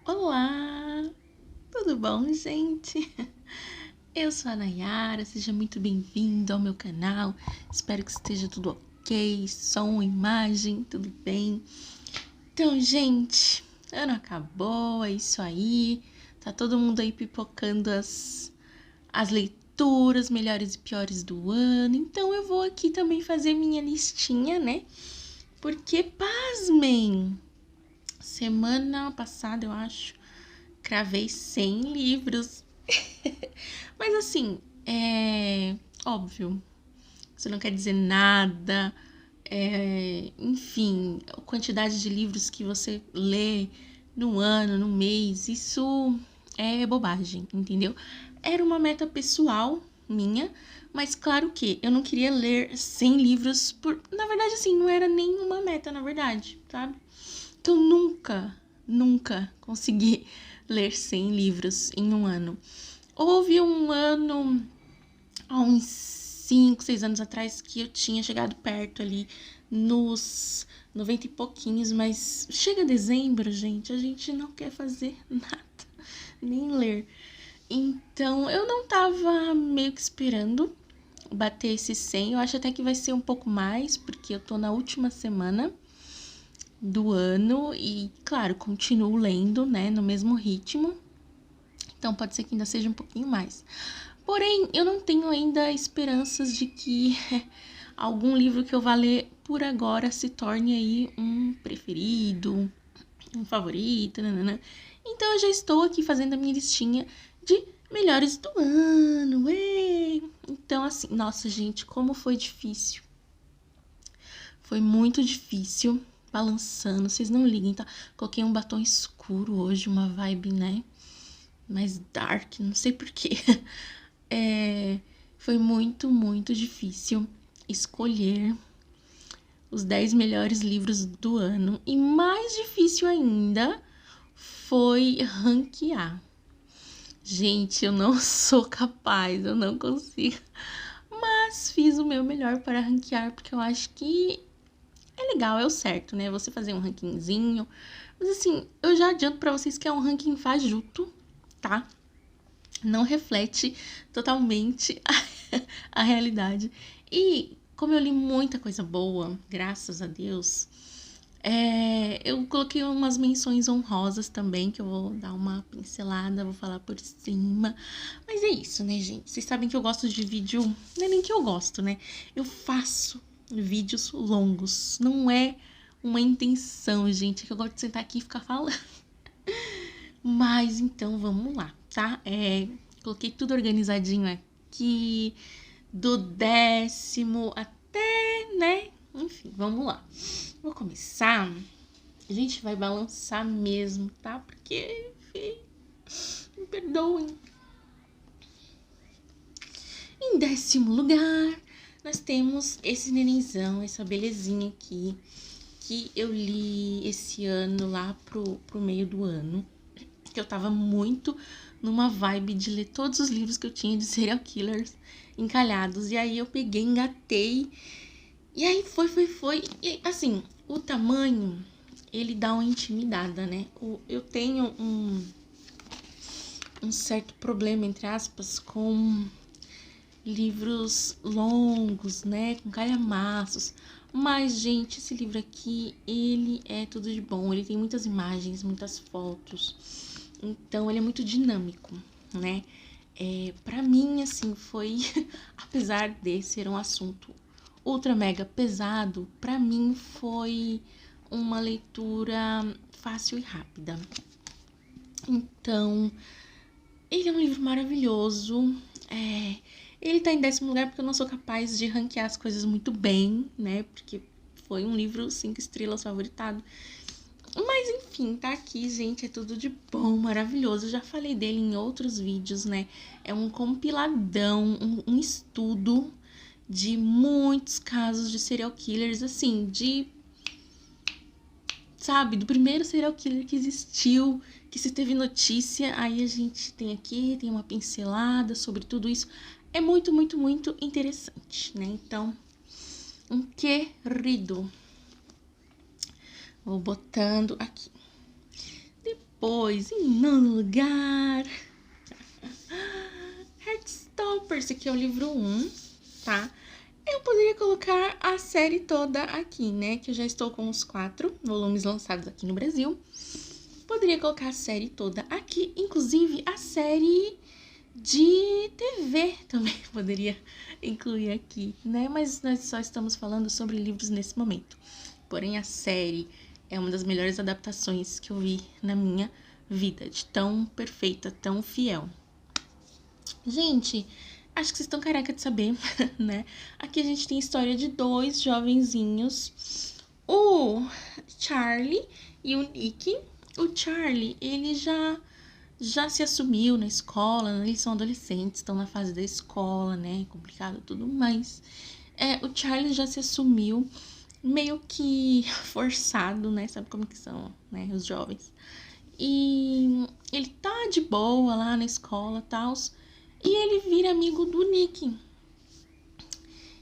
Olá, tudo bom, gente? Eu sou a Nayara, seja muito bem-vindo ao meu canal. Espero que esteja tudo ok, som, imagem, tudo bem. Então, gente, ano acabou, é isso aí. Tá todo mundo aí pipocando as leituras melhores e piores do ano. Então, eu vou aqui também fazer minha listinha, né? Porque, pasmem, semana passada, eu acho, cravei 100 livros. Mas assim, é óbvio, isso não quer dizer nada. Enfim, a quantidade de livros que você lê no ano, no mês, isso é bobagem, entendeu? Era uma meta pessoal minha, mas claro que eu não queria ler 100 livros por... Na verdade, assim, não era nenhuma meta, na verdade, sabe? Então, nunca consegui ler 100 livros em um ano. Houve um ano, há uns 5, 6 anos atrás, que eu tinha chegado perto ali nos 90 e pouquinhos, mas chega dezembro, gente, a gente não quer fazer nada, nem ler. Então, eu não tava meio que esperando bater esse 100, eu acho até que vai ser um pouco mais, porque eu tô na última semana do ano e, claro, continuo lendo, né, no mesmo ritmo. Então pode ser que ainda seja um pouquinho mais. Porém, eu não tenho ainda esperanças de que algum livro que eu vá ler por agora se torne aí um preferido, um favorito, nanana. Então eu já estou aqui fazendo a minha listinha de melhores do ano. Ué! Então assim, nossa gente, como foi difícil. Foi muito difícil, balançando, vocês não liguem, tá? Coloquei um batom escuro hoje, uma vibe, né? Mais dark, não sei porquê. Foi muito difícil escolher os 10 melhores livros do ano. E mais difícil ainda foi ranquear. Gente, eu não sou capaz, eu não consigo. Mas fiz o meu melhor para ranquear, porque eu acho que é legal, é o certo, né? Você fazer um rankingzinho. Mas assim, eu já adianto pra vocês que é um ranking fajuto, tá? Não reflete totalmente a realidade. E como eu li muita coisa boa, graças a Deus, eu coloquei umas menções honrosas também, que eu vou dar uma pincelada, vou falar por cima. Mas é isso, né, gente? Vocês sabem que eu gosto de vídeo. Não é nem que eu gosto, né? Eu faço vídeos longos. Não é uma intenção, gente, é que eu gosto de sentar aqui e ficar falando. Mas então vamos lá, tá? Coloquei tudo organizadinho aqui, do 10º até, né? Enfim, vamos lá. Vou começar. A gente vai balançar mesmo, tá? Porque, enfim, me perdoem. Em 10º lugar, nós temos esse nenenzão, essa belezinha aqui, que eu li esse ano lá pro meio do ano. Que eu tava muito numa vibe de ler todos os livros que eu tinha de serial killers encalhados. E aí eu peguei, engatei. E aí foi. E assim, o tamanho, ele dá uma intimidada, né? Eu tenho um certo problema, entre aspas, com livros longos, né? Com calhamaços. Mas, gente, esse livro aqui, ele é tudo de bom. Ele tem muitas imagens, muitas fotos. Então, ele é muito dinâmico, né? Pra mim, assim, foi... apesar de ser um assunto ultra mega pesado, pra mim foi uma leitura fácil e rápida. Então, ele é um livro maravilhoso. Ele tá em 10º lugar porque eu não sou capaz de ranquear as coisas muito bem, né? Porque foi um livro 5 estrelas favoritado. Mas enfim, tá aqui, gente, é tudo de bom, maravilhoso. Eu já falei dele em outros vídeos, né? É um compiladão, um estudo de muitos casos de serial killers, assim, sabe, do primeiro serial killer que existiu, que se teve notícia, aí a gente tem uma pincelada sobre tudo isso. É muito interessante, né? Então, um querido. Vou botando aqui. Depois, em nono lugar, Heartstopper. Esse aqui é o livro 1, tá? Eu poderia colocar a série toda aqui, né? Que eu já estou com os 4 volumes lançados aqui no Brasil. Poderia colocar a série toda aqui, inclusive a série de TV também poderia incluir aqui, né? Mas nós só estamos falando sobre livros nesse momento. Porém, a série é uma das melhores adaptações que eu vi na minha vida, de tão perfeita, tão fiel. Gente, acho que vocês estão careca de saber, né? Aqui a gente tem a história de 2 jovenzinhos, o Charlie e o Nick. O Charlie, ele já se assumiu na escola, né? Eles são adolescentes, estão na fase da escola, né? Complicado tudo mais. O Charlie já se assumiu meio que forçado, né? Sabe como que são, né? Os jovens. E ele tá de boa lá na escola e tal. E ele vira amigo do Nick.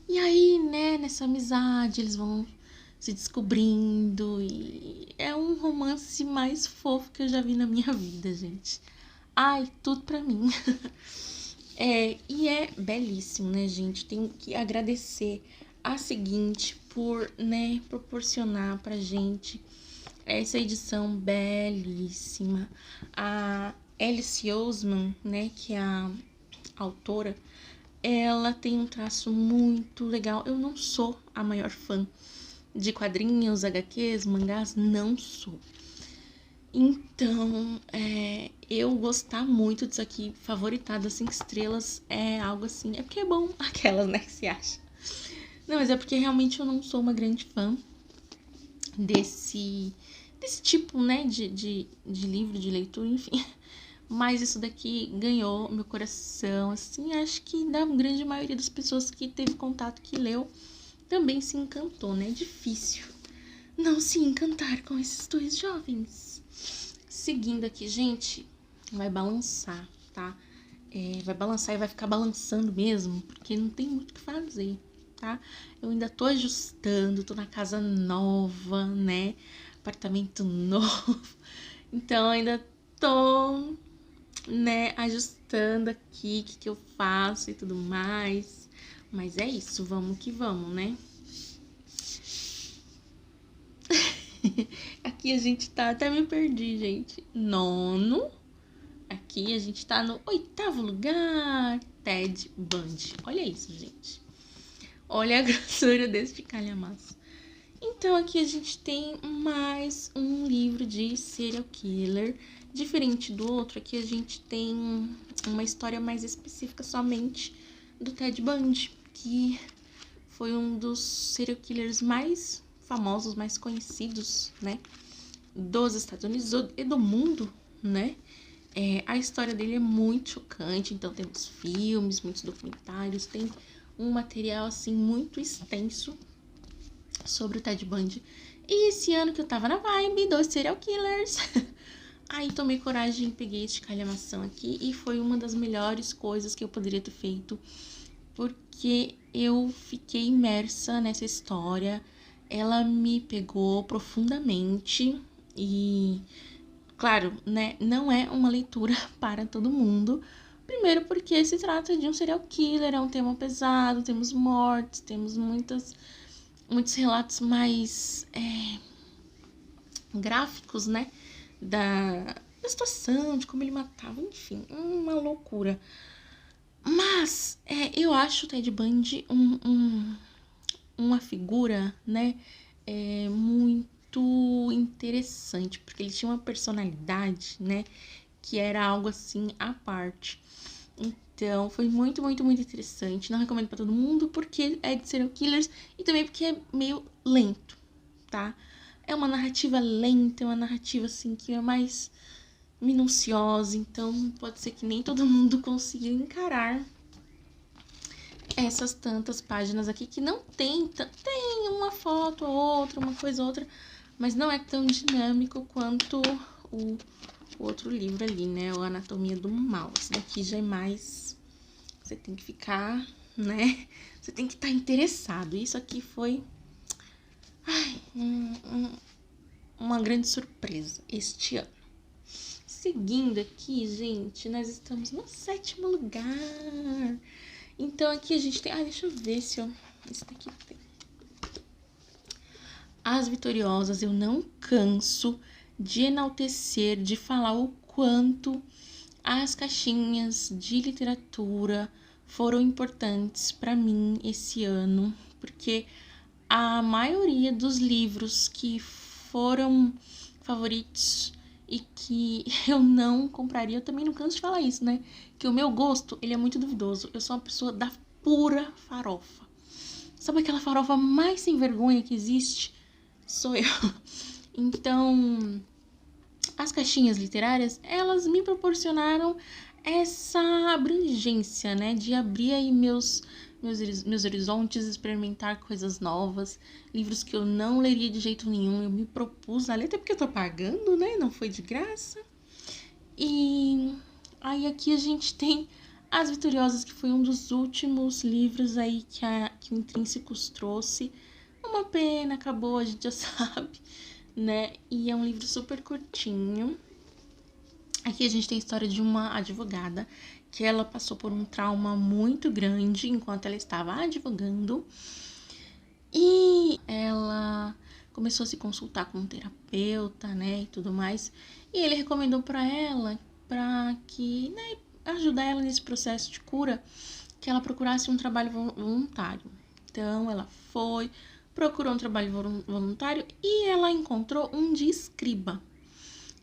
E aí, né, nessa amizade, eles vão se descobrindo. E é um romance mais fofo que eu já vi na minha vida, gente. Ai, tudo pra mim. E é belíssimo, né, gente? Tenho que agradecer a Seguinte por, né, proporcionar pra gente essa edição belíssima. A Alice Oseman, né, que é a autora, ela tem um traço muito legal. Eu não sou a maior fã de quadrinhos, HQs, mangás, não sou. Então, eu gostar muito disso aqui, favoritado 5 estrelas, é algo assim. É porque é bom, aquelas, né, que se acha. Não, mas é porque realmente eu não sou uma grande fã desse tipo, né, de livro, de leitura, enfim. Mas isso daqui ganhou meu coração, assim, acho que da grande maioria das pessoas que teve contato, que leu, também se encantou, né? É difícil não se encantar com esses 2 jovens. Seguindo aqui, gente, vai balançar, tá? Vai balançar e vai ficar balançando mesmo, porque não tem muito o que fazer, tá? Eu ainda tô ajustando, tô na casa nova, né? Apartamento novo. Então, ainda tô, né, ajustando aqui o que eu faço e tudo mais. Mas é isso, vamos que vamos, né? Aqui a gente tá, até me perdi, gente. Nono. Aqui a gente tá no 8º lugar. Ted Bundy. Olha isso, gente. Olha a grossura desse calhamaço. Então aqui a gente tem mais um livro de serial killer. Diferente do outro, aqui a gente tem uma história mais específica somente do Ted Bundy, que foi um dos serial killers mais famosos, mais conhecidos, né, dos Estados Unidos e do mundo, né? A história dele é muito chocante, então temos filmes, muitos documentários, tem um material, assim, muito extenso sobre o Ted Bundy. E esse ano que eu tava na vibe dos serial killers, aí tomei coragem, peguei este calhamação aqui e foi uma das melhores coisas que eu poderia ter feito, porque eu fiquei imersa nessa história, ela me pegou profundamente e, claro, né, não é uma leitura para todo mundo. Primeiro porque se trata de um serial killer, é um tema pesado, temos mortes, temos muitos relatos mais gráficos, né, da situação, de como ele matava, enfim, uma loucura. Mas eu acho o Ted Bundy uma figura, né, muito interessante, porque ele tinha uma personalidade, né, que era algo assim à parte. Então, foi muito, muito, muito interessante. Não recomendo pra todo mundo, porque é de serial killers e também porque é meio lento, tá? É uma narrativa lenta, é uma narrativa assim que é mais minuciosa, então pode ser que nem todo mundo consiga encarar essas tantas páginas aqui que não tem uma foto ou outra, uma coisa ou outra, mas não é tão dinâmico quanto o outro livro ali, né? O Anatomia do Mal. Esse daqui já é mais... Você tem que ficar, né? Você tem que estar interessado. Isso aqui foi uma grande surpresa este ano. seguindo aqui, gente, nós estamos no 7º lugar. Então aqui a gente tem... deixa eu ver se eu... Esse daqui tem... As Vitoriosas, eu não canso de enaltecer, de falar o quanto as caixinhas de literatura foram importantes para mim esse ano, porque a maioria dos livros que foram favoritos e que eu não compraria, eu também não canso de falar isso, né? Que o meu gosto, ele é muito duvidoso. Eu sou uma pessoa da pura farofa. Sabe aquela farofa mais sem vergonha que existe? Sou eu. Então, as caixinhas literárias, elas me proporcionaram essa abrangência, né? De abrir aí meus horizontes, experimentar coisas novas, livros que eu não leria de jeito nenhum, eu me propus a ler, até porque eu tô pagando, né? Não foi de graça. E aí aqui a gente tem As Vitoriosas, que foi um dos últimos livros aí que o Intrínsecos trouxe. Uma pena, acabou, a gente já sabe, né? E é um livro super curtinho. Aqui a gente tem a história de uma advogada que ela passou por um trauma muito grande enquanto ela estava advogando. E ela começou a se consultar com um terapeuta, né, e tudo mais. E ele recomendou para ela, para que, né, ajudar ela nesse processo de cura, que ela procurasse um trabalho voluntário. Então, ela foi, procurou um trabalho voluntário e ela encontrou um de escriba,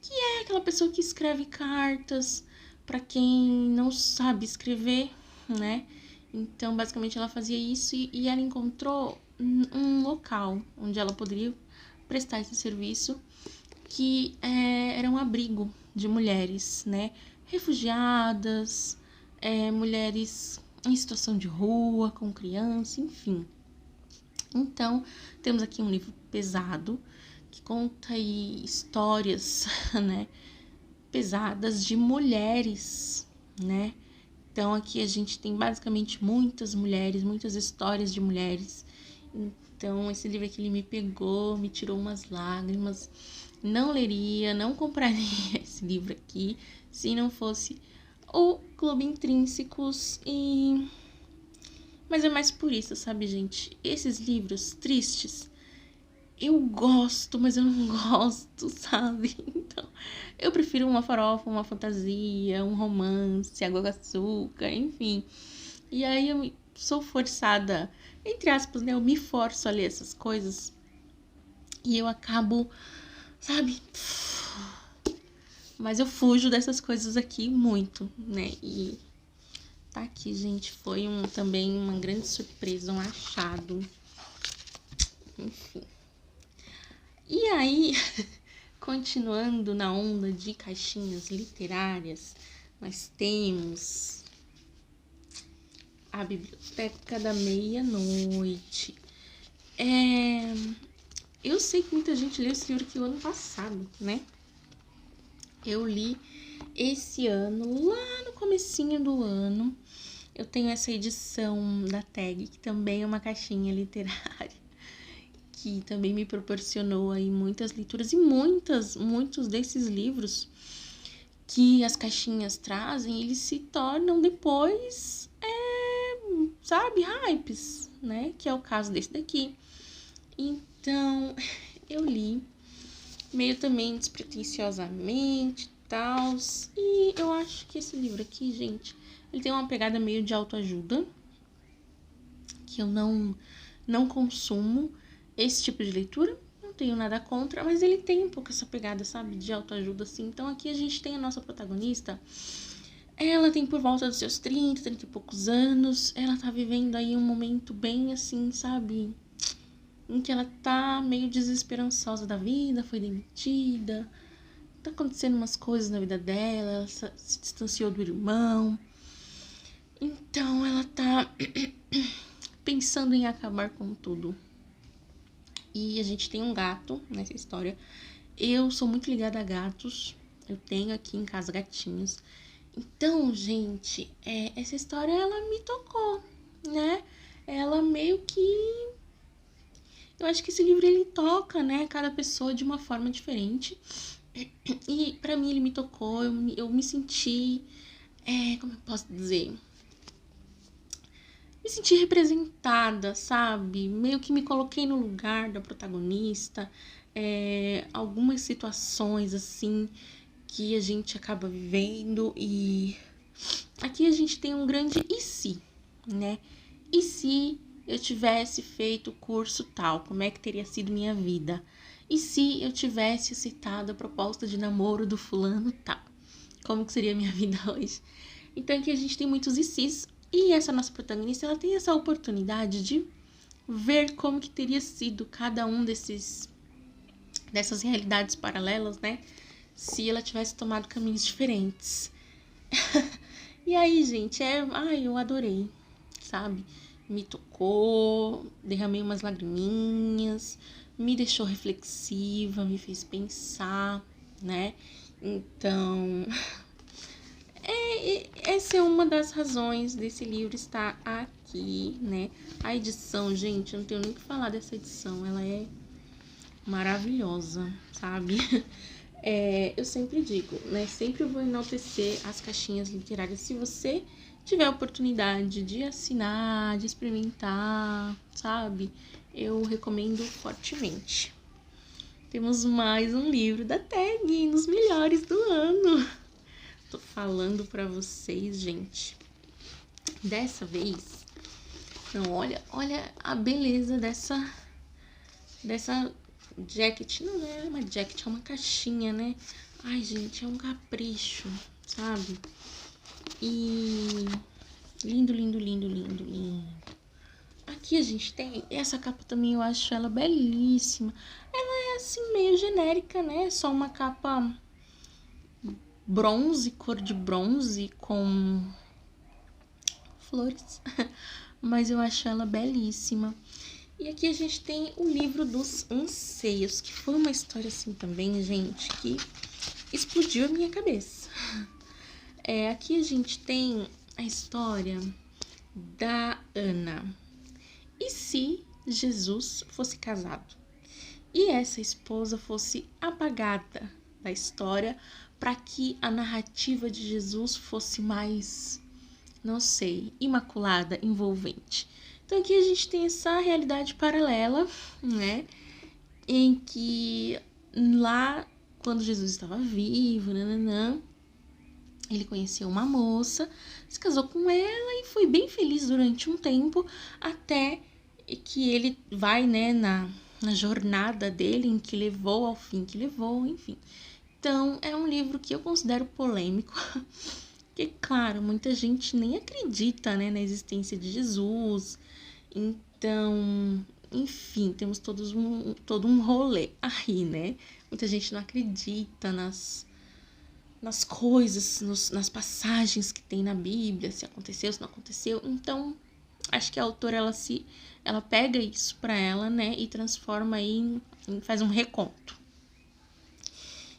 que é aquela pessoa que escreve cartas para quem não sabe escrever, né? Então, basicamente, ela fazia isso e ela encontrou um local onde ela poderia prestar esse serviço, que era um abrigo de mulheres, né? Refugiadas, mulheres em situação de rua, com criança, enfim. Então, temos aqui um livro pesado, que conta aí histórias, né, pesadas de mulheres, né? Então, aqui a gente tem basicamente muitas mulheres, muitas histórias de mulheres. Então, esse livro aqui, ele me pegou, me tirou umas lágrimas. Não leria, não compraria esse livro aqui, se não fosse o Clube Intrínsecos. Mas é mais por isso, sabe, gente? Esses livros tristes, eu gosto, mas eu não gosto, sabe? Então, eu prefiro uma farofa, uma fantasia, um romance, água com açúcar, enfim. E aí eu sou forçada, entre aspas, né? Eu me forço a ler essas coisas e eu acabo, sabe? Mas eu fujo dessas coisas aqui muito, né? E tá aqui, gente. Foi também uma grande surpresa, um achado. Enfim. E aí, continuando na onda de caixinhas literárias, nós temos A Biblioteca da Meia-Noite. Eu sei que muita gente leu esse livro aqui o ano passado, né? Eu li esse ano, lá no comecinho do ano. Eu tenho essa edição da Tag, que também é uma caixinha literária, que também me proporcionou aí muitas leituras e muitos desses livros que as caixinhas trazem, eles se tornam depois, sabe, hypes, né? Que é o caso desse daqui. Então, eu li meio também despretensiosamente e tal. E eu acho que esse livro aqui, gente, ele tem uma pegada meio de autoajuda, que eu não consumo esse tipo de leitura, não tenho nada contra, mas ele tem um pouco essa pegada, sabe, de autoajuda, assim. Então aqui a gente tem a nossa protagonista, ela tem por volta dos seus 30 e poucos anos, ela tá vivendo aí um momento bem assim, sabe, em que ela tá meio desesperançosa da vida, foi demitida, tá acontecendo umas coisas na vida dela, ela se distanciou do irmão, então ela tá pensando em acabar com tudo. E a gente tem um gato nessa história. Eu sou muito ligada a gatos. Eu tenho aqui em casa gatinhos. Então, gente, essa história, ela me tocou, né? Ela meio que... Eu acho que esse livro, ele toca, né? Cada pessoa de uma forma diferente. E pra mim ele me tocou, eu me senti, como eu posso dizer? Me senti representada, sabe? Meio que me coloquei no lugar da protagonista. Algumas situações, assim, que a gente acaba vivendo. E aqui a gente tem um grande e se, né? E se eu tivesse feito o curso tal, como é que teria sido minha vida? E se eu tivesse aceitado a proposta de namoro do fulano tal? Como que seria a minha vida hoje? Então aqui a gente tem muitos e se's. E essa nossa protagonista, ela tem essa oportunidade de ver como que teria sido cada um dessas realidades paralelas, né? Se ela tivesse tomado caminhos diferentes. E aí, gente, eu adorei, sabe? Me tocou, derramei umas lagriminhas, me deixou reflexiva, me fez pensar, né? Então, essa é uma das razões desse livro estar aqui, né? A edição, gente, eu não tenho nem o que falar dessa edição, ela é maravilhosa, sabe? Eu sempre digo, né? Sempre vou enaltecer as caixinhas literárias. Se você tiver a oportunidade de assinar, de experimentar, sabe? Eu recomendo fortemente. Temos mais um livro da Tag, nos melhores do ano. Tô falando pra vocês, gente. Dessa vez, não, olha a beleza dessa jacket. Não é uma jacket, é uma caixinha, né? Ai, gente, é um capricho, sabe? E lindo, lindo, lindo, lindo, lindo. Aqui a gente tem essa capa também, eu acho ela belíssima. Ela é assim meio genérica, né? Só uma capa bronze, cor de bronze com flores. Mas eu acho ela belíssima. E aqui a gente tem o livro dos anseios, que foi uma história assim também, gente, que explodiu a minha cabeça. Aqui a gente tem a história da Ana. E se Jesus fosse casado? E essa esposa fosse apagada da história para que a narrativa de Jesus fosse mais, não sei, imaculada, envolvente. Então aqui a gente tem essa realidade paralela, né? Em que lá, quando Jesus estava vivo, nananã, ele conheceu uma moça, se casou com ela e foi bem feliz durante um tempo, até que ele vai, né, na jornada dele, em que levou ao fim que levou, enfim. Então, é um livro que eu considero polêmico, porque, claro, muita gente nem acredita, né, na existência de Jesus. Então, enfim, temos todo um rolê aí, né? Muita gente não acredita nas coisas, nas passagens que tem na Bíblia, se aconteceu, se não aconteceu. Então, acho que a autora, ela pega isso pra ela, né, e transforma aí faz um reconto.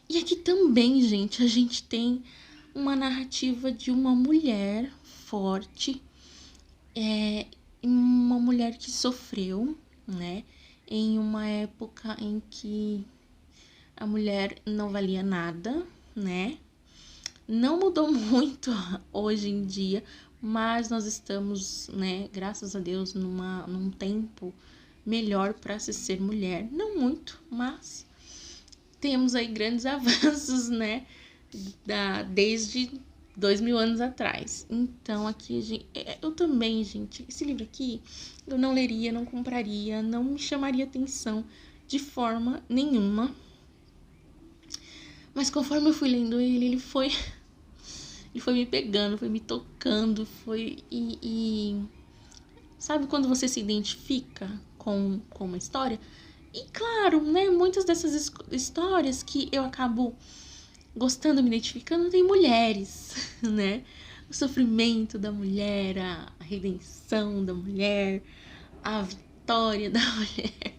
E aqui também, gente, a gente tem uma narrativa de uma mulher forte, uma mulher que sofreu, né, em uma época em que a mulher não valia nada, né? Não mudou muito hoje em dia, mas nós estamos, né, graças a Deus, num tempo melhor para se ser mulher. Não muito, mas temos aí grandes avanços, né, desde 2000 anos atrás. Então aqui, eu também, gente, esse livro aqui eu não leria, não compraria, não me chamaria atenção de forma nenhuma. Mas conforme eu fui lendo ele foi me pegando, foi me tocando, sabe quando você se identifica com uma história? E claro, né, muitas dessas histórias que eu acabo gostando, me identificando, tem mulheres, né? O sofrimento da mulher, a redenção da mulher, a vitória da mulher.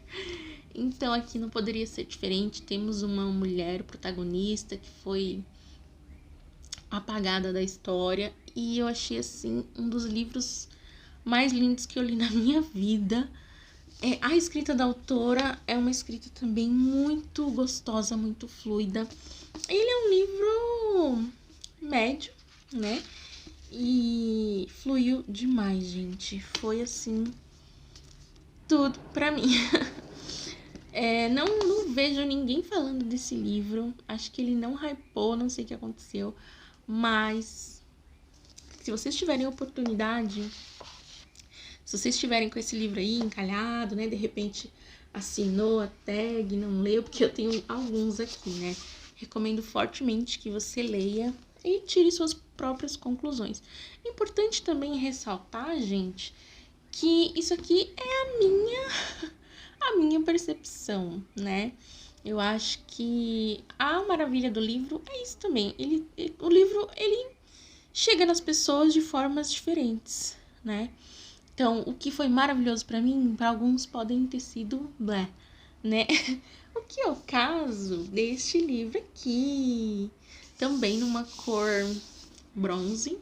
Então aqui não poderia ser diferente. Temos uma mulher protagonista que foi apagada da história, e eu achei assim um dos livros mais lindos que eu li na minha vida. A escrita da autora é uma escrita também muito gostosa, muito fluida. Ele é um livro médio, né? E fluiu demais, gente. Foi assim, tudo pra mim. Não vejo ninguém falando desse livro. Acho que ele não hypou, não sei o que aconteceu. Mas se vocês tiverem oportunidade, se vocês estiverem com esse livro aí encalhado, né? De repente assinou a tag, não leu, porque eu tenho alguns aqui, né? Recomendo fortemente que você leia e tire suas próprias conclusões. Importante também ressaltar, gente, que isso aqui é a minha percepção, né? Eu acho que a maravilha do livro é isso também. O livro, ele chega nas pessoas de formas diferentes, né? Então, o que foi maravilhoso pra mim, para alguns podem ter sido blé, né? O que é o caso deste livro aqui? Também numa cor bronze.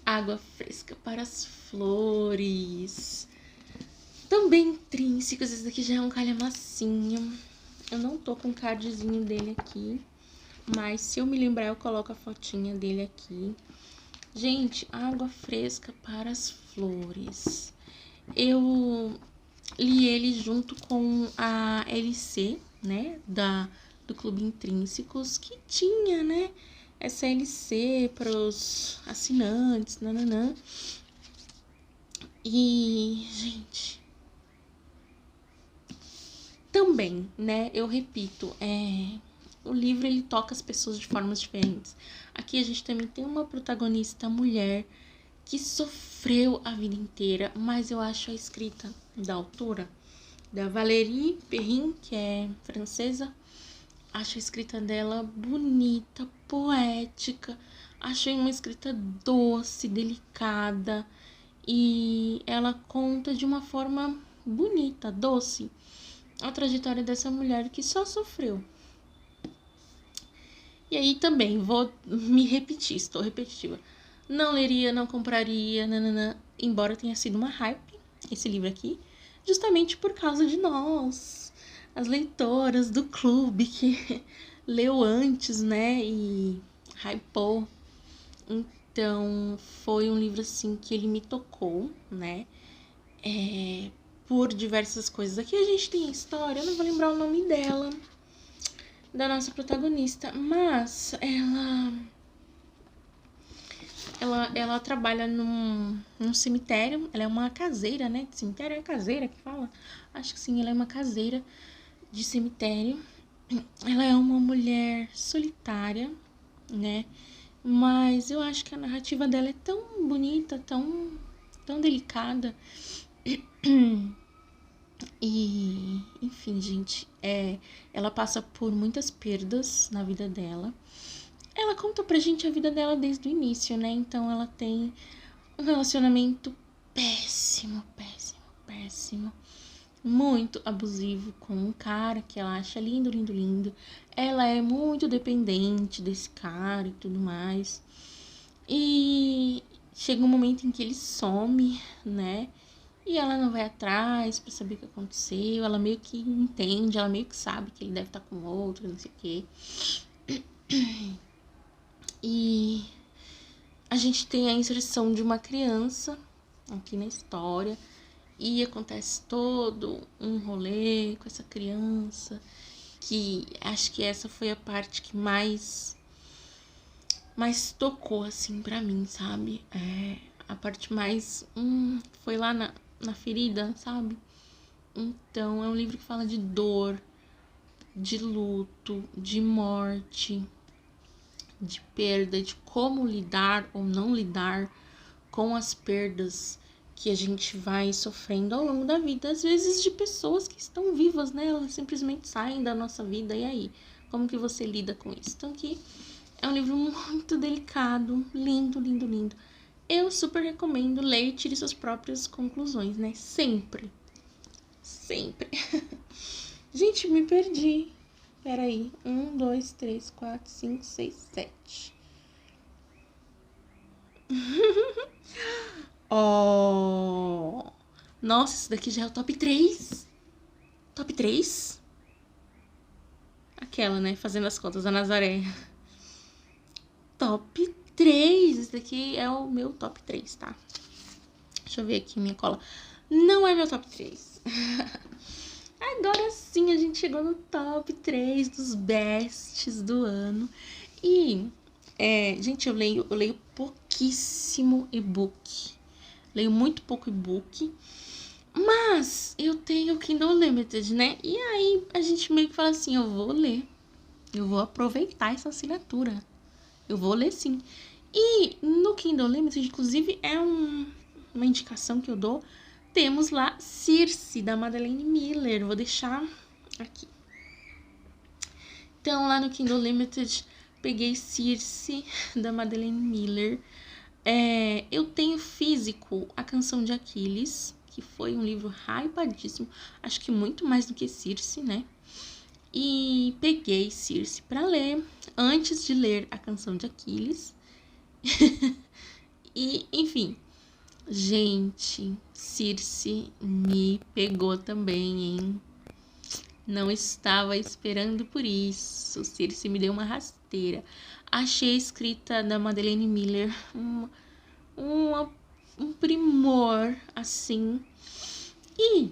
Água fresca para as flores. Também intrínsecos, esse daqui já é um calhamacinho. Eu não tô com o cardzinho dele aqui, mas se eu me lembrar eu coloco a fotinha dele aqui. Gente, água fresca para as flores. Eu li ele junto com a LC, né, do Clube Intrínsecos, que tinha, né, essa LC para os assinantes, nananã. E, gente, também, né, eu repito, o livro ele toca as pessoas de formas diferentes. Aqui a gente também tem uma protagonista mulher que sofreu a vida inteira, mas eu acho a escrita da autora, da Valérie Perrin, que é francesa, acho a escrita dela bonita, poética, acho uma escrita doce, delicada, e ela conta de uma forma bonita, doce, a trajetória dessa mulher que só sofreu. E aí também vou me repetir, estou repetitiva. Não leria, não compraria, nananã, embora tenha sido uma hype esse livro aqui, justamente por causa de nós, as leitoras do clube que leu antes, né, e hypou. Então, foi um livro assim que ele me tocou, né, por diversas coisas. Aqui a gente tem a história, eu não vou lembrar o nome dela, da nossa protagonista, mas ela trabalha num cemitério. Ela é uma caseira, né? De cemitério é caseira que fala? Acho que sim, ela é uma caseira de cemitério. Ela é uma mulher solitária, né? Mas eu acho que a narrativa dela é tão bonita, tão delicada. E, enfim, gente, ela passa por muitas perdas na vida dela. Ela conta pra gente a vida dela desde o início, né? Então ela tem um relacionamento péssimo, péssimo, péssimo. Muito abusivo com um cara que ela acha lindo, lindo, lindo. Ela é muito dependente desse cara e tudo mais. E chega um momento em que ele some, né? E ela não vai atrás pra saber o que aconteceu. Ela meio que entende, ela meio que sabe que ele deve estar com outro, não sei o quê. E a gente tem a inserção de uma criança aqui na história. E acontece todo um rolê com essa criança. Que acho que essa foi a parte que mais tocou, assim, pra mim, sabe? A parte mais... foi lá na ferida, sabe? Então, é um livro que fala de dor, de luto, de morte, de perda, de como lidar ou não lidar com as perdas que a gente vai sofrendo ao longo da vida. Às vezes de pessoas que estão vivas, né? Elas simplesmente saem da nossa vida, e aí? Como que você lida com isso? Então, aqui é um livro muito delicado, lindo, lindo, lindo. Eu super recomendo, leia e tire suas próprias conclusões, né? Sempre. Sempre. Gente, me perdi. Peraí. 1, 2, 3, 4, 5, 6, 7. Oh! Nossa, esse daqui já é o top 3. Top 3? Aquela, né? Fazendo as contas da Nazaré. Top 3. Esse daqui é o meu top 3, tá? Deixa eu ver aqui minha cola. Não é meu top 3. Agora sim, a gente chegou no top 3 dos bests do ano. E, gente, eu leio pouquíssimo e-book. Leio muito pouco e-book. Mas eu tenho Kindle Unlimited, né? E aí a gente meio que fala assim, eu vou ler. Eu vou aproveitar essa assinatura. Eu vou ler sim. E no Kindle Unlimited, inclusive, é uma indicação que eu dou. Temos lá Circe, da Madeleine Miller. Vou deixar aqui. Então, lá no Kindle Unlimited, peguei Circe, da Madeleine Miller. Eu tenho físico A Canção de Aquiles, que foi um livro hypadíssimo. Acho que muito mais do que Circe, né? E peguei Circe para ler antes de ler A Canção de Aquiles. E, enfim, gente, Circe me pegou também, hein? Não estava esperando por isso. Circe me deu uma rasteira. Achei a escrita da Madeleine Miller um primor, assim. E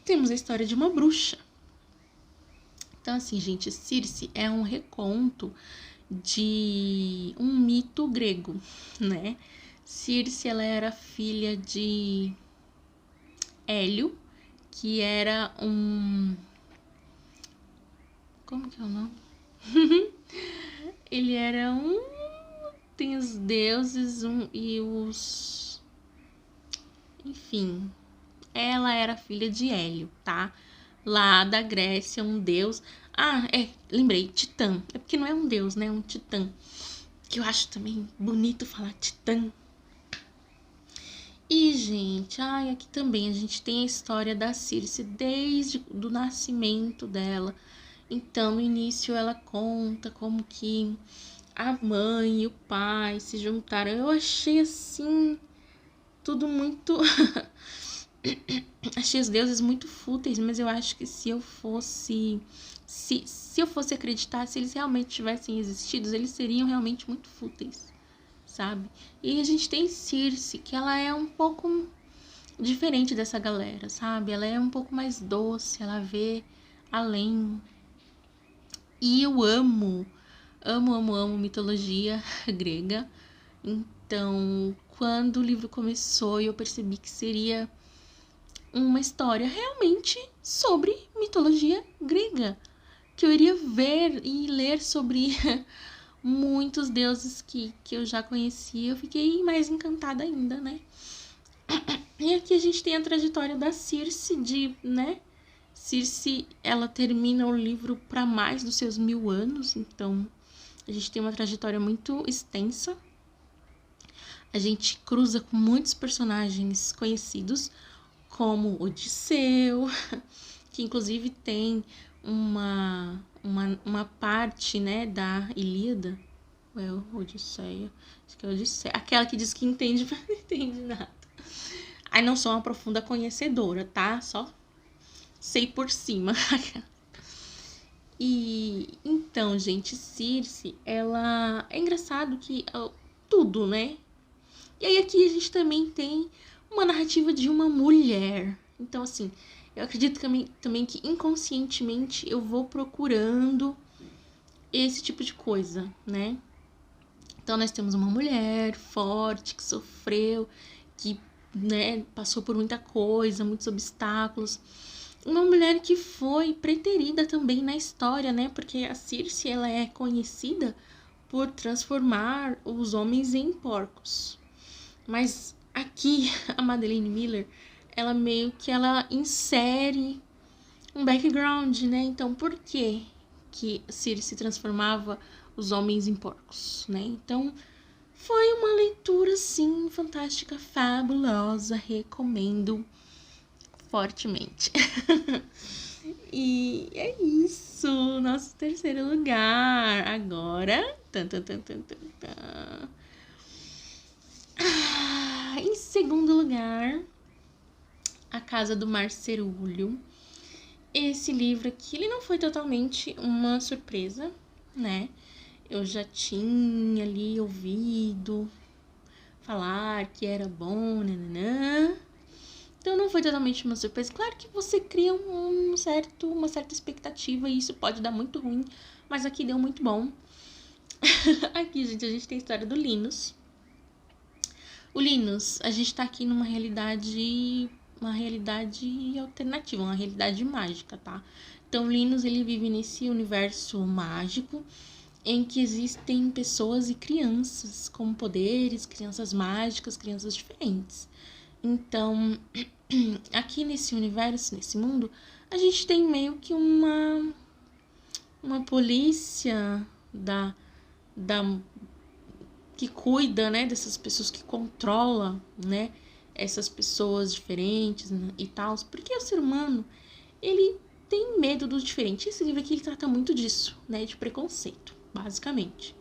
temos a história de uma bruxa. Então, assim, gente, Circe é um reconto de um mito grego, né? Circe, ela era filha de Hélio, que era um... Como que é o nome? Ele era um... Tem os deuses e os... Enfim, ela era filha de Hélio, tá? Lá da Grécia, um deus... lembrei, Titã. É porque não é um deus, né? É um titã. Que eu acho também bonito falar Titã. E, gente, aqui também a gente tem a história da Circe desde o nascimento dela. Então, no início, ela conta como que a mãe e o pai se juntaram. Eu achei, assim, tudo muito... Achei os deuses muito fúteis, mas eu acho que se eu fosse... Se eu fosse acreditar, se eles realmente tivessem existido, eles seriam realmente muito fúteis, sabe? E a gente tem Circe, que ela é um pouco diferente dessa galera, sabe? Ela é um pouco mais doce, ela vê além. E eu amo mitologia grega. Então, quando o livro começou, eu percebi que seria uma história realmente sobre mitologia grega. Que eu iria ver e ler sobre muitos deuses que eu já conhecia. Eu fiquei mais encantada ainda, né? E aqui a gente tem a trajetória da Circe, né? Circe, ela termina o livro para mais dos seus 1000 anos, então a gente tem uma trajetória muito extensa. A gente cruza com muitos personagens conhecidos, como Odisseu, que inclusive tem uma parte, né, da Ilíada. Odisseia. Acho que é Odisseia. Aquela que diz que entende, mas não entende nada. Aí não sou uma profunda conhecedora, tá? Só sei por cima. E então, gente, Circe, ela... É engraçado que tudo, né? E aí aqui a gente também tem uma narrativa de uma mulher. Então, assim, eu acredito também que inconscientemente eu vou procurando esse tipo de coisa, né? Então, nós temos uma mulher forte, que sofreu, que, né, passou por muita coisa, muitos obstáculos. Uma mulher que foi preterida também na história, né? Porque a Circe, ela é conhecida por transformar os homens em porcos. Mas aqui, a Madeleine Miller, ela meio que ela insere um background, né? Então, por que Circe transformava os homens em porcos, né? Então, foi uma leitura, sim, fantástica, fabulosa, recomendo fortemente. E é isso, nosso terceiro lugar. Agora, em segundo lugar, A Casa do Marcerulho. Esse livro aqui, ele não foi totalmente uma surpresa, né? Eu já tinha ali ouvido falar que era bom, nananã. Então não foi totalmente uma surpresa. Claro que você cria uma certa expectativa e isso pode dar muito ruim, mas aqui deu muito bom. Aqui, gente, a gente tem a história do Linus. O Linus, a gente tá aqui numa realidade alternativa, uma realidade mágica, tá? Então, o Linus, ele vive nesse universo mágico em que existem pessoas e crianças com poderes, crianças mágicas, crianças diferentes. Então, aqui nesse universo, nesse mundo, a gente tem meio que uma polícia que cuida, né, dessas pessoas, que controla, né, essas pessoas diferentes, né, e tal, porque o ser humano, ele tem medo do diferente. Esse livro aqui, ele trata muito disso, né, de preconceito, basicamente.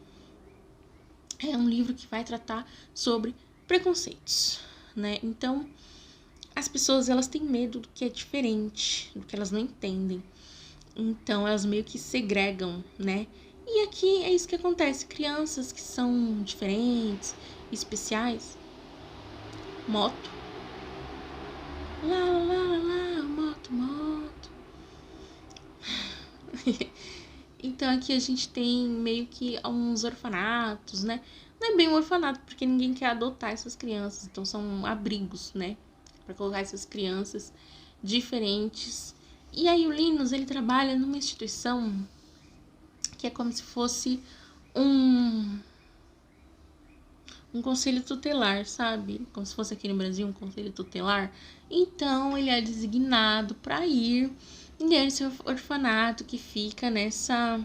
É um livro que vai tratar sobre preconceitos, né, então as pessoas, elas têm medo do que é diferente, do que elas não entendem, então elas meio que segregam, né. E aqui é isso que acontece. Crianças que são diferentes, especiais. Moto. Lá, lá, lá, moto, moto. Então aqui a gente tem meio que uns orfanatos, né? Não é bem um orfanato, porque ninguém quer adotar essas crianças. Então são abrigos, né? Pra colocar essas crianças diferentes. E aí o Linus, ele trabalha numa instituição que é como se fosse um conselho tutelar, sabe? Como se fosse aqui no Brasil um conselho tutelar. Então, ele é designado para ir nesse orfanato que fica nessa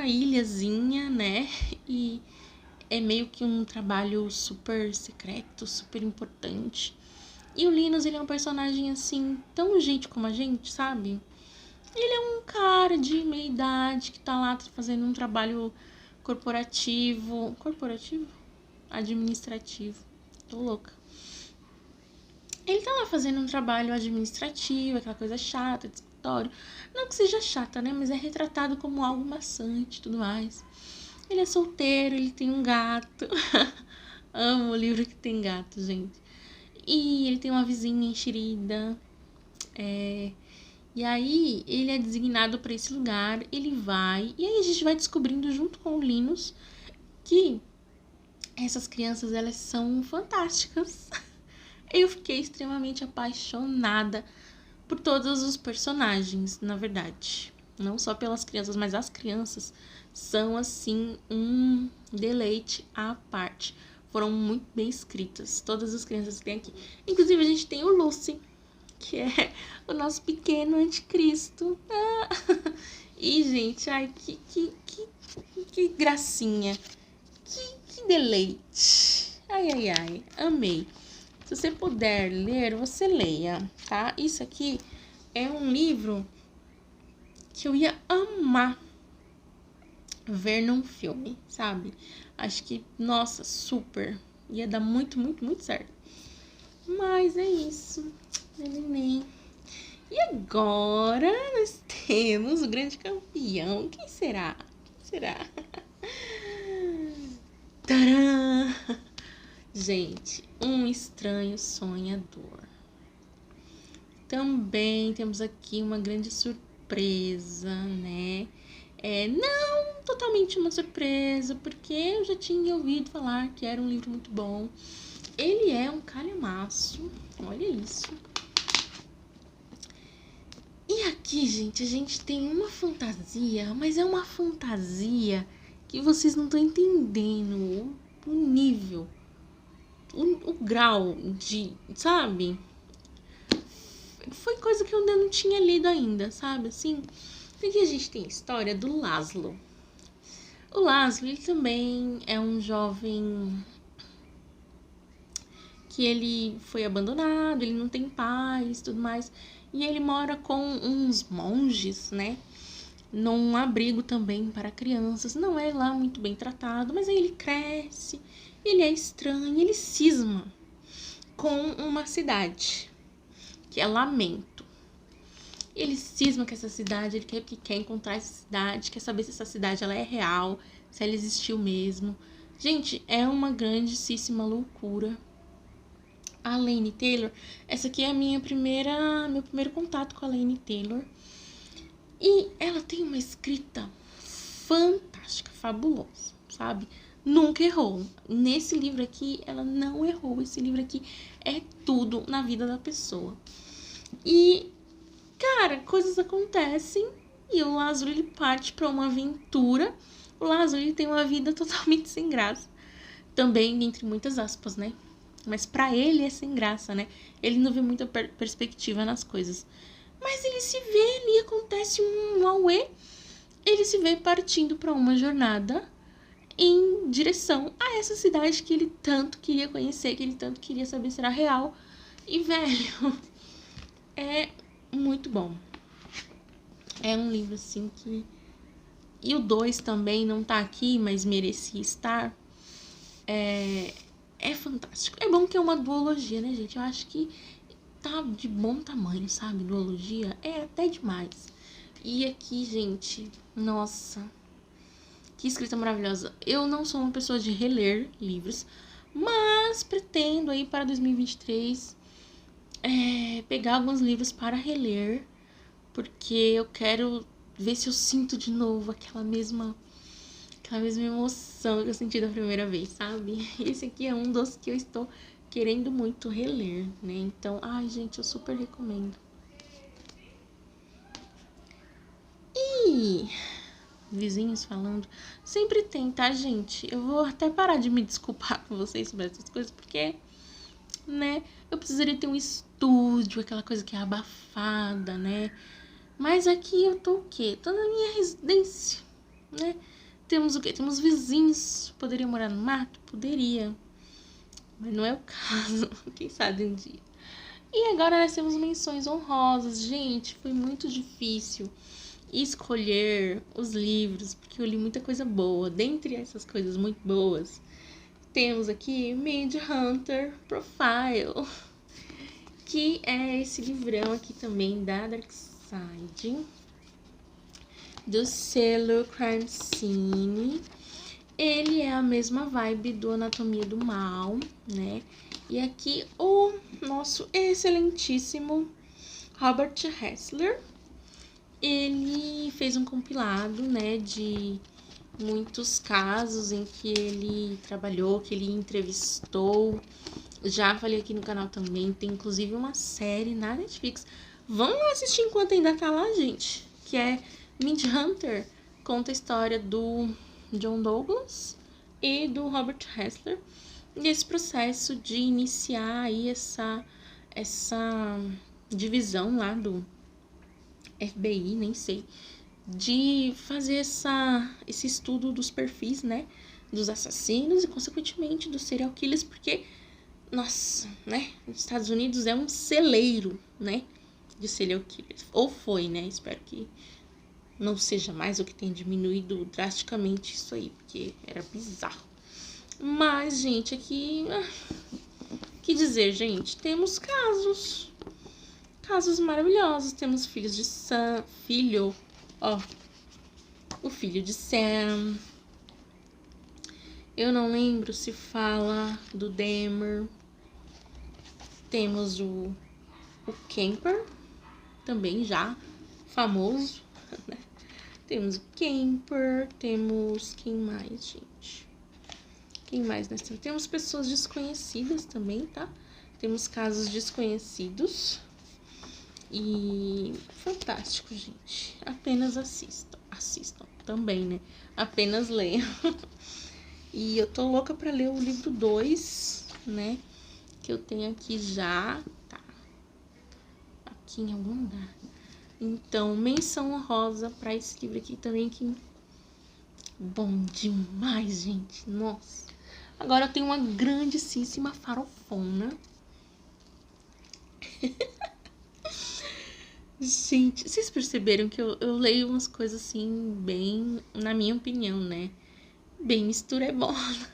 ilhazinha, né? E é meio que um trabalho super secreto, super importante. E o Linus, ele é um personagem, assim, tão gente como a gente, sabe? Ele é um cara de meia idade que tá lá fazendo um trabalho corporativo. Corporativo? Administrativo. Tô louca. Ele tá lá fazendo um trabalho administrativo, aquela coisa chata, de escritório. Não que seja chata, né? Mas é retratado como algo maçante e tudo mais. Ele é solteiro, ele tem um gato. Amo o livro que tem gato, gente. E ele tem uma vizinha enxerida. E aí, ele é designado para esse lugar, ele vai. E aí, a gente vai descobrindo junto com o Linus que essas crianças, elas são fantásticas. Eu fiquei extremamente apaixonada por todos os personagens, na verdade. Não só pelas crianças, mas as crianças são, assim, um deleite à parte. Foram muito bem escritas, todas as crianças que tem aqui. Inclusive, a gente tem o Lucy, que é o nosso pequeno anticristo. E, gente, ai, que gracinha. Que deleite. Ai, amei. Se você puder ler, você leia, tá? Isso aqui é um livro que eu ia amar ver num filme, sabe? Acho que, nossa, super. Ia dar muito, muito, muito certo. Mas é isso. Neném. E agora nós temos o grande campeão. Quem será? Tcharam! Gente, Um Estranho Sonhador. Também temos aqui uma grande surpresa, né? Não totalmente uma surpresa, porque eu já tinha ouvido falar que era um livro muito bom. Ele é um calhamaço, olha isso. E aqui, gente, a gente tem uma fantasia, mas é uma fantasia que vocês não estão entendendo o nível, o grau de, sabe? Foi coisa que eu ainda não tinha lido ainda, sabe? Assim, aqui a gente tem a história do Laszlo. O Laszlo, ele também é um jovem que ele foi abandonado, ele não tem pais e tudo mais. E ele mora com uns monges, né? Num abrigo também para crianças. Não é lá muito bem tratado, mas aí ele cresce, ele é estranho, ele cisma com uma cidade. que é Lamento. Ele cisma com essa cidade, ele quer encontrar essa cidade, quer saber se essa cidade ela é real, se ela existiu mesmo. Gente, é uma grandíssima loucura. A Laini Taylor, essa aqui é a meu primeiro contato com a Laini Taylor. E ela tem uma escrita fantástica, fabulosa, sabe? Nunca errou. Nesse livro aqui, ela não errou. Esse livro aqui é tudo na vida da pessoa. E, cara, coisas acontecem e o Lázaro, ele parte pra uma aventura. O Lázaro, ele tem uma vida totalmente sem graça. Também, entre muitas aspas, né? Mas pra ele é sem graça, né? Ele não vê muita perspectiva nas coisas. Mas ele se vê ali, acontece um auê. Ele se vê partindo pra uma jornada em direção a essa cidade que ele tanto queria conhecer, que ele tanto queria saber se era real. E, velho, é muito bom. É um livro, assim, que... E o 2 também não tá aqui, mas merecia estar. É fantástico. É bom que é uma duologia, né, gente? Eu acho que tá de bom tamanho, sabe? Duologia é até demais. E aqui, gente, nossa, que escrita maravilhosa. Eu não sou uma pessoa de reler livros, mas pretendo aí para 2023 pegar alguns livros para reler, porque eu quero ver se eu sinto de novo aquela mesma emoção que eu senti da primeira vez, sabe? Esse aqui é um dos que eu estou querendo muito reler, né? Então, ai, gente, eu super recomendo. E vizinhos falando, sempre tem, tá, gente? Eu vou até parar de me desculpar com vocês sobre essas coisas, porque, né, eu precisaria ter um estúdio, aquela coisa que é abafada, né? Mas aqui eu tô o quê? Tô na minha residência, né? Temos o quê? Temos vizinhos. Poderia morar no mato? Poderia. Mas não é o caso. Quem sabe um dia. E agora nós temos menções honrosas. Gente, foi muito difícil escolher os livros, porque eu li muita coisa boa. Dentre essas coisas muito boas, temos aqui Mindhunter Profile, que é esse livrão aqui também da Dark Side, do selo Crime Scene. Ele é a mesma vibe do Anatomia do Mal, né? E aqui o nosso excelentíssimo Robert Hessler, ele fez um compilado, né, de muitos casos em que ele trabalhou, que ele entrevistou. Já falei aqui no canal também, tem inclusive uma série na Netflix. Vamos assistir enquanto ainda tá lá, gente, que é Mindhunter. Conta a história do John Douglas e do Robert Hessler nesse processo de iniciar aí essa divisão lá do FBI, nem sei, de fazer esse estudo dos perfis, né, dos assassinos e consequentemente dos serial killers, porque, nossa, né, os Estados Unidos é um celeiro, né, de serial killers, ou foi, né, espero que não seja mais, ou que tenha diminuído drasticamente isso aí, porque era bizarro. Mas, gente, aqui, que dizer, gente, temos casos maravilhosos. Temos filhos de Sam, o filho de Sam. Eu não lembro se fala do Dahmer. Temos o Kemper, também já famoso, né? Temos o Kemper, temos quem mais, gente? Quem mais nós temos? Temos pessoas desconhecidas também, tá? Temos casos desconhecidos. E fantástico, gente. Apenas assistam. Assistam também, né? Apenas leiam. E eu tô louca pra ler o livro 2, né? Que eu tenho aqui já. Tá. Aqui em algum lugar. Então, menção honrosa pra esse livro aqui também, que bom demais, gente. Nossa. Agora eu tenho uma grandíssima farofona. Gente, vocês perceberam que eu leio umas coisas assim, bem, na minha opinião, né? Bem misturebona.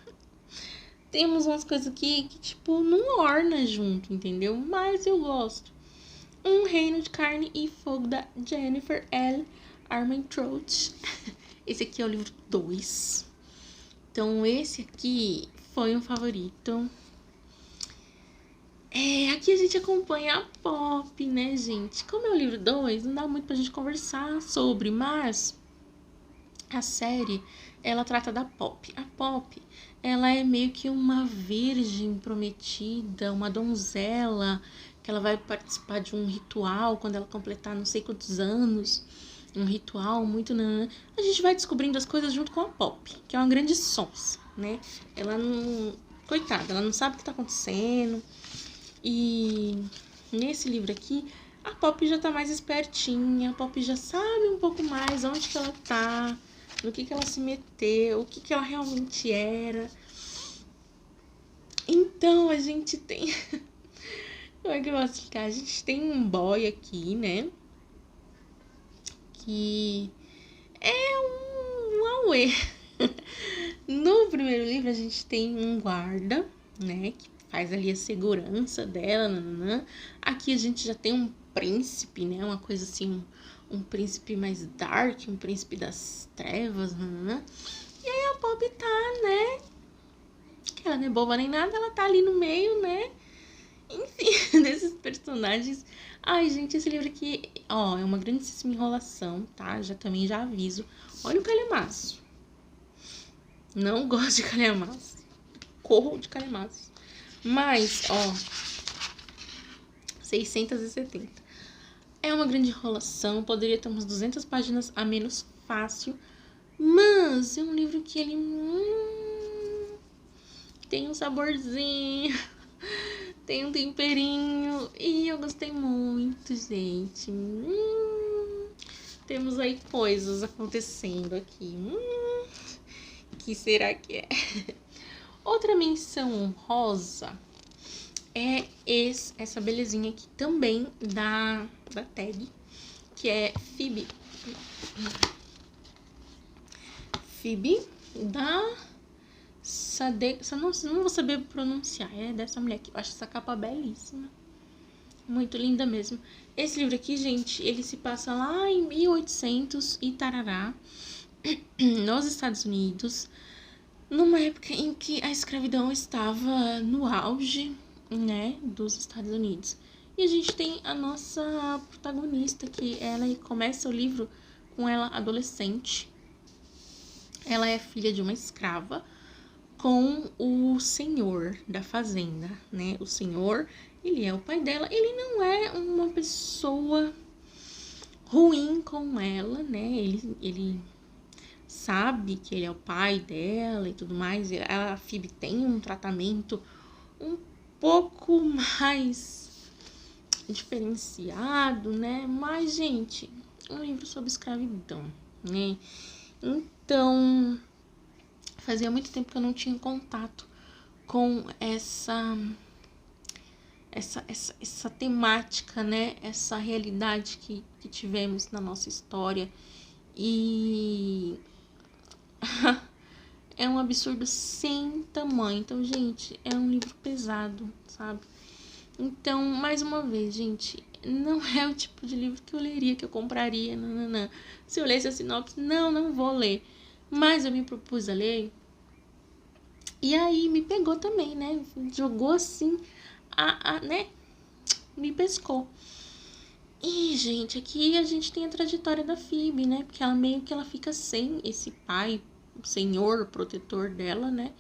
Temos umas coisas aqui que, tipo, não orna junto, entendeu? Mas eu gosto. Um Reino de Carne e Fogo, da Jennifer L. Armentrout. Esse aqui é o livro 2. Então, esse aqui foi um favorito. Aqui a gente acompanha a Pop, né, gente? Como é o livro 2, não dá muito pra gente conversar sobre, mas a série, ela trata da Pop. A Pop, ela é meio que uma virgem prometida, uma donzela, que ela vai participar de um ritual quando ela completar não sei quantos anos. Um ritual muito... A gente vai descobrindo as coisas junto com a Pop, que é uma grande sonsa, né? Ela não... Coitada, ela não sabe o que tá acontecendo. E nesse livro aqui, a Pop já tá mais espertinha, a Pop já sabe um pouco mais onde que ela tá, no que ela se meteu, o que ela realmente era. Então, a gente tem... Como é que eu posso explicar? A gente tem um boy aqui, né? Que é um auê. No primeiro livro, a gente tem um guarda, né? Que faz ali a segurança dela. Nananã. Aqui a gente já tem um príncipe, né? Uma coisa assim, um príncipe mais dark, um príncipe das trevas. Nananã. E aí a Pop tá, né? Que ela não é boba nem nada, ela tá ali no meio, né? Enfim, desses personagens. Ai, gente, esse livro aqui, ó, é uma grandíssima enrolação, tá? Também já aviso. Olha o calhamaço. Não gosto de calhamaço. Corro de calhamaço. Mas, ó, 670. É uma grande enrolação. Poderia ter umas 200 páginas a menos fácil. Mas é um livro que ele... tem um saborzinho. Tem um temperinho. E eu gostei muito, gente. Temos aí coisas acontecendo aqui. Que será que é? Outra menção honrosa é essa belezinha aqui também da tag, que é Phoebe. Phoebe da Sade... Não vou saber pronunciar, é dessa mulher aqui. Eu acho essa capa belíssima. Muito linda mesmo. Esse livro aqui, gente, ele se passa lá em 1800 e tarará, nos Estados Unidos, numa época em que a escravidão estava no auge, né, dos Estados Unidos. E a gente tem a nossa protagonista, que ela começa o livro com ela adolescente. Ela é filha de uma escrava com o senhor da fazenda, né? O senhor, ele é o pai dela. Ele não é uma pessoa ruim com ela, né? Ele sabe que ele é o pai dela e tudo mais. A Phoebe tem um tratamento um pouco mais diferenciado, né? Mas, gente, um livro sobre escravidão, né? Então, fazia muito tempo que eu não tinha contato com essa temática, né? Essa realidade que tivemos na nossa história. E é um absurdo sem tamanho. Então, gente, é um livro pesado, sabe? Então, mais uma vez, gente, não é o tipo de livro que eu leria, que eu compraria. Não. Se eu lesse a sinopse, não vou ler. Mas eu me propus a ler. E aí me pegou também, né? Jogou assim, né? Me pescou. E, gente, aqui a gente tem a trajetória da Phoebe, né? Porque ela meio que ela fica sem esse pai, o senhor protetor dela, né?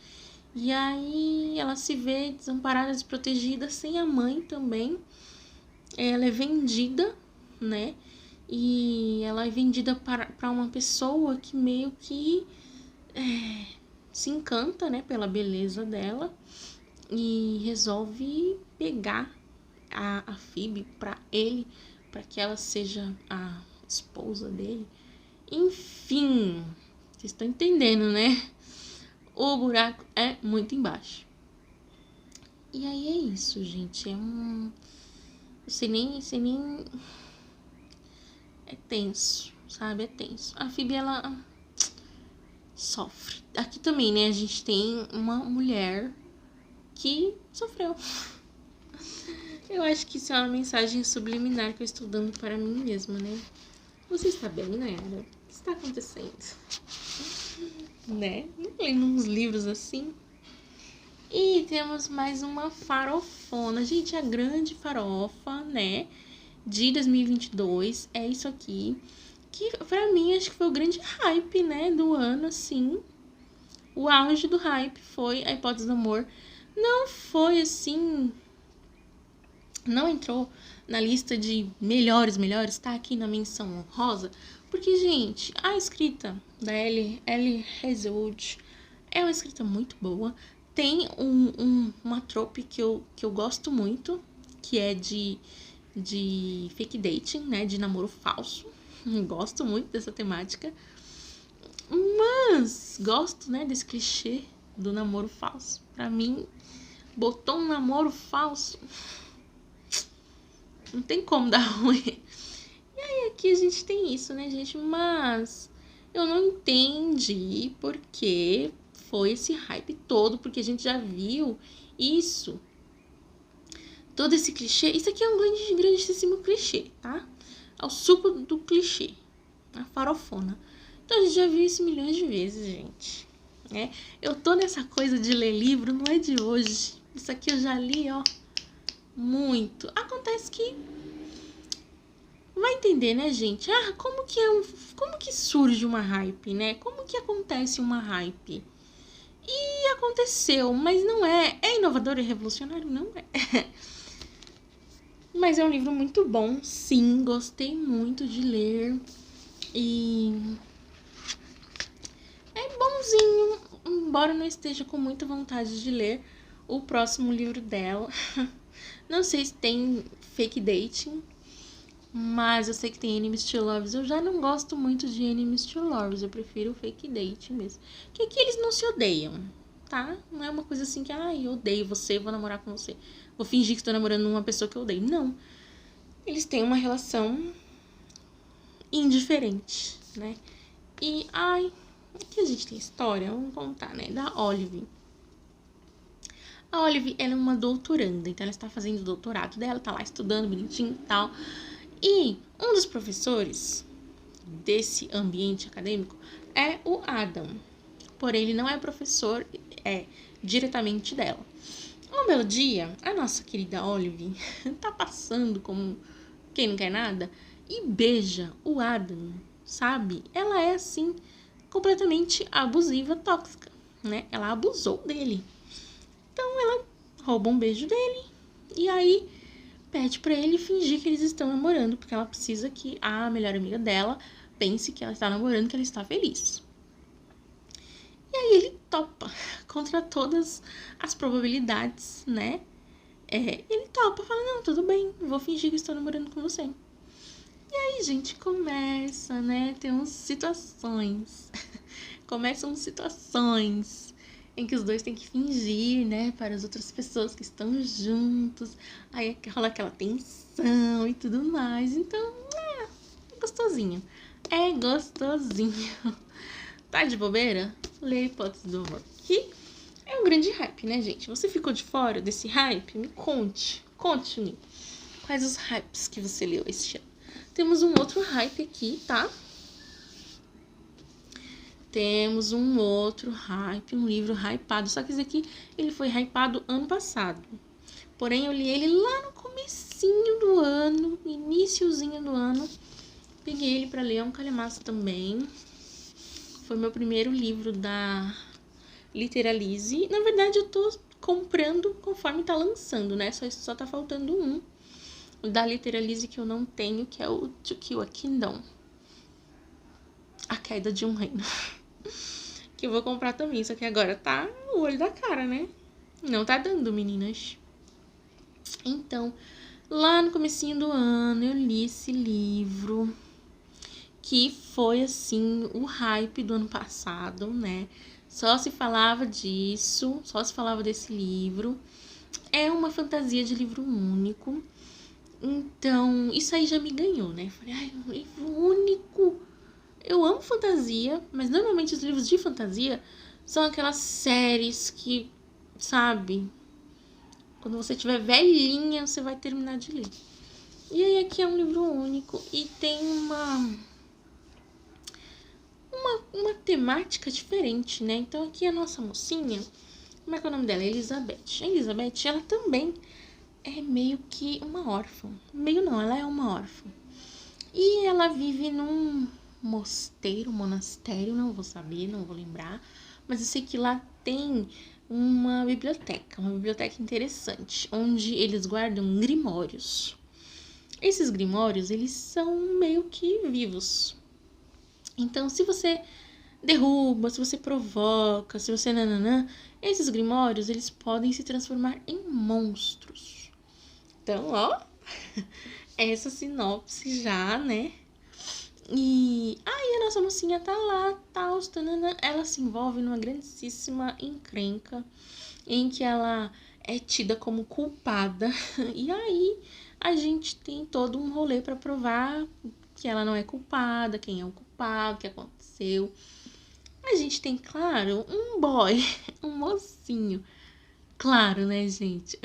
E aí ela se vê desamparada, desprotegida, sem a mãe também. Ela é vendida, né? E ela é vendida para uma pessoa que meio que se encanta, né, pela beleza dela e resolve pegar a Phoebe para ele, para que ela seja a esposa dele. Enfim, vocês estão entendendo, né? O buraco é muito embaixo. E aí é isso, gente. Sei nem... É tenso, sabe? É tenso. A Phoebe, ela sofre. Aqui também, né? A gente tem uma mulher que sofreu. Eu acho que isso é uma mensagem subliminar que eu estou dando para mim mesma, né? Você está bem, Nayara? O que está acontecendo? Né? Lendo uns livros assim. E temos mais uma farofona. Gente, a grande farofa, né? De 2022 é isso aqui. Que pra mim acho que foi o grande hype, né? Do ano, assim. O auge do hype foi A Hipótese do Amor. Não foi assim. Não entrou na lista de melhores, tá aqui na menção honrosa. Porque, gente, a escrita da Ellie Hazelwood é uma escrita muito boa. Tem uma trope que eu gosto muito, que é de fake dating, né? De namoro falso. Gosto muito dessa temática. Mas gosto, né, desse clichê do namoro falso. Pra mim, botou um namoro falso, não tem como dar ruim. E aí aqui a gente tem isso, né, gente? Mas eu não entendi por que foi esse hype todo, porque a gente já viu isso. Todo esse clichê. Isso aqui é um grandíssimo clichê, tá? É o suco do clichê. A farofona. Então a gente já viu isso milhões de vezes, gente. Eu tô nessa coisa de ler livro, não é de hoje. Isso aqui eu já li, ó, muito. Acontece que vai entender, né, gente? Como que surge uma hype, né? Como que acontece uma hype? E aconteceu, mas não é. É inovador e revolucionário? Não é. Mas é um livro muito bom, sim. Gostei muito de ler. E é bonzinho, embora não esteja com muita vontade de ler o próximo livro dela. Não sei se tem fake dating, mas eu sei que tem Enemies to Lovers. Eu já não gosto muito de Enemies to Lovers, eu prefiro fake dating mesmo. Que aqui eles não se odeiam, tá? Não é uma coisa assim que, eu odeio você, vou namorar com você. Vou fingir que estou namorando uma pessoa que eu odeio. Não. Eles têm uma relação indiferente, né? E, aqui a gente tem história, vamos contar, né? Da Olive. A Olive, ela é uma doutoranda, então ela está fazendo o doutorado dela, tá lá estudando bonitinho e tal. E um dos professores desse ambiente acadêmico é o Adam. Porém, ele não é professor, é diretamente dela. Um belo dia, a nossa querida Olive tá passando como quem não quer nada e beija o Adam, sabe? Ela é, assim, completamente abusiva, tóxica, né? Ela abusou dele. Então, ela rouba um beijo dele e aí pede pra ele fingir que eles estão namorando, porque ela precisa que a melhor amiga dela pense que ela está namorando, que ela está feliz. E aí ele topa, contra todas as probabilidades, né? Ele topa, fala, não, tudo bem, vou fingir que estou namorando com você. E aí, gente, começa, né? Tem umas situações. Começam situações em que os dois têm que fingir, né? Para as outras pessoas que estão juntos. Aí rola aquela tensão e tudo mais. Então, é gostosinho. É gostosinho. Tá de bobeira? Lê Hipótese do Amor. Que é um grande hype, né, gente? Você ficou de fora desse hype? Me conte. Conte-me. Quais os hypes que você leu este ano? Temos um outro hype aqui, tá? Temos um outro hype, um livro hypado. Só que esse aqui, ele foi hypado ano passado. Porém, eu li ele lá no comecinho do ano, iniciozinho do ano. Peguei ele pra ler, é um calhamaço também. Foi meu primeiro livro da Literalize. Na verdade, eu tô comprando conforme tá lançando, né? Só tá faltando um da Literalize que eu não tenho, que é o To Kill a Kingdom. A Queda de um Reino. Que eu vou comprar também, só que agora tá o olho da cara, né? Não tá dando, meninas. Então, lá no comecinho do ano, eu li esse livro, que foi, assim, o hype do ano passado, né? Só se falava disso, só se falava desse livro. É uma fantasia de livro único. Então, isso aí já me ganhou, né? Falei, um livro único. Eu amo fantasia, mas normalmente os livros de fantasia são aquelas séries que, sabe, Quando você tiver velhinha, você vai terminar de ler. E aí aqui é um livro único e tem uma temática diferente, né? Então aqui a nossa mocinha, como é que é o nome dela? Elizabeth. A Elizabeth, ela também é meio que uma órfã. Meio não, ela é uma órfã. E ela vive num monastério, não vou saber, não vou lembrar. Mas eu sei que lá tem uma biblioteca interessante, onde eles guardam grimórios. Esses grimórios, eles são meio que vivos. Então, se você derruba, se você provoca, se você nananã, esses grimórios, eles podem se transformar em monstros. Então, ó, essa sinopse já, né? E aí a nossa mocinha tá lá, tal, tanana, ela se envolve numa grandíssima encrenca em que ela é tida como culpada. E aí a gente tem todo um rolê pra provar que ela não é culpada, quem é o culpado, o que aconteceu. A gente tem, claro, um boy, um mocinho. Claro, né, gente?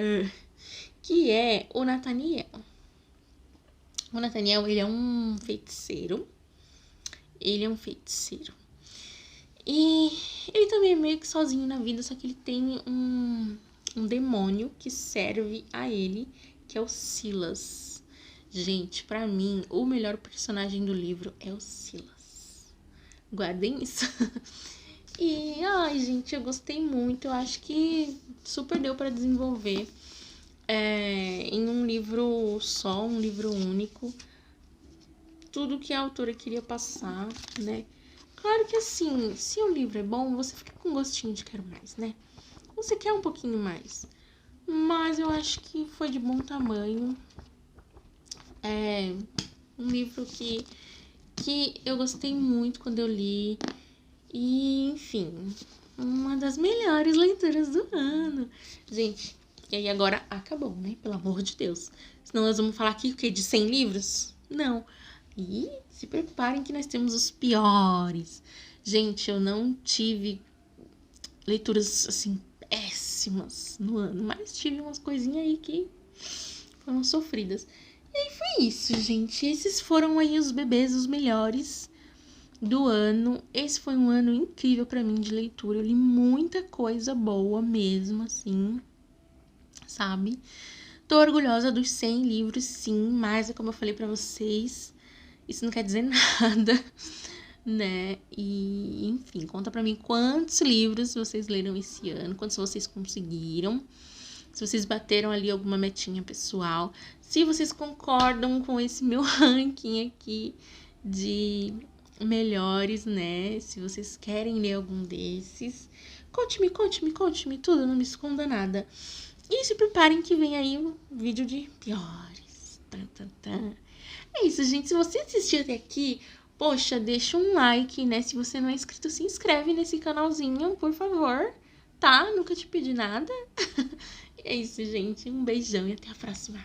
Que é o Nathaniel. O Nathaniel, ele é um feiticeiro. E ele também é meio que sozinho na vida, só que ele tem um demônio que serve a ele, que é o Silas. Gente, pra mim, o melhor personagem do livro é o Silas. Guardem isso. E, ai, gente, eu gostei muito. Eu acho que super deu pra desenvolver em um livro só, um livro único, tudo que a autora queria passar, né? Claro que assim, se o livro é bom, você fica com gostinho de quero mais, né? Você quer um pouquinho mais. Mas eu acho que foi de bom tamanho. É um livro que eu gostei muito quando eu li. E, enfim, uma das melhores leituras do ano. Gente, e aí agora acabou, né? Pelo amor de Deus. Senão nós vamos falar aqui o quê? De 100 livros? Não. E se preparem que nós temos os piores. Gente, eu não tive leituras, assim, péssimas no ano. Mas tive umas coisinhas aí que foram sofridas. E aí foi isso, gente. Esses foram aí os bebês, os melhores do ano. Esse foi um ano incrível pra mim de leitura. Eu li muita coisa boa mesmo, assim, sabe? Tô orgulhosa dos 100 livros, sim, mas é como eu falei pra vocês, isso não quer dizer nada, né? E, enfim, conta pra mim quantos livros vocês leram esse ano, quantos vocês conseguiram, se vocês bateram ali alguma metinha pessoal, se vocês concordam com esse meu ranking aqui de melhores, né? Se vocês querem ler algum desses, conte-me tudo, não me esconda nada. E se preparem que vem aí um vídeo de piores. É isso, gente. Se você assistiu até aqui, poxa, deixa um like, né? Se você não é inscrito, se inscreve nesse canalzinho, por favor. Tá? Nunca te pedi nada. É isso, gente. Um beijão e até a próxima.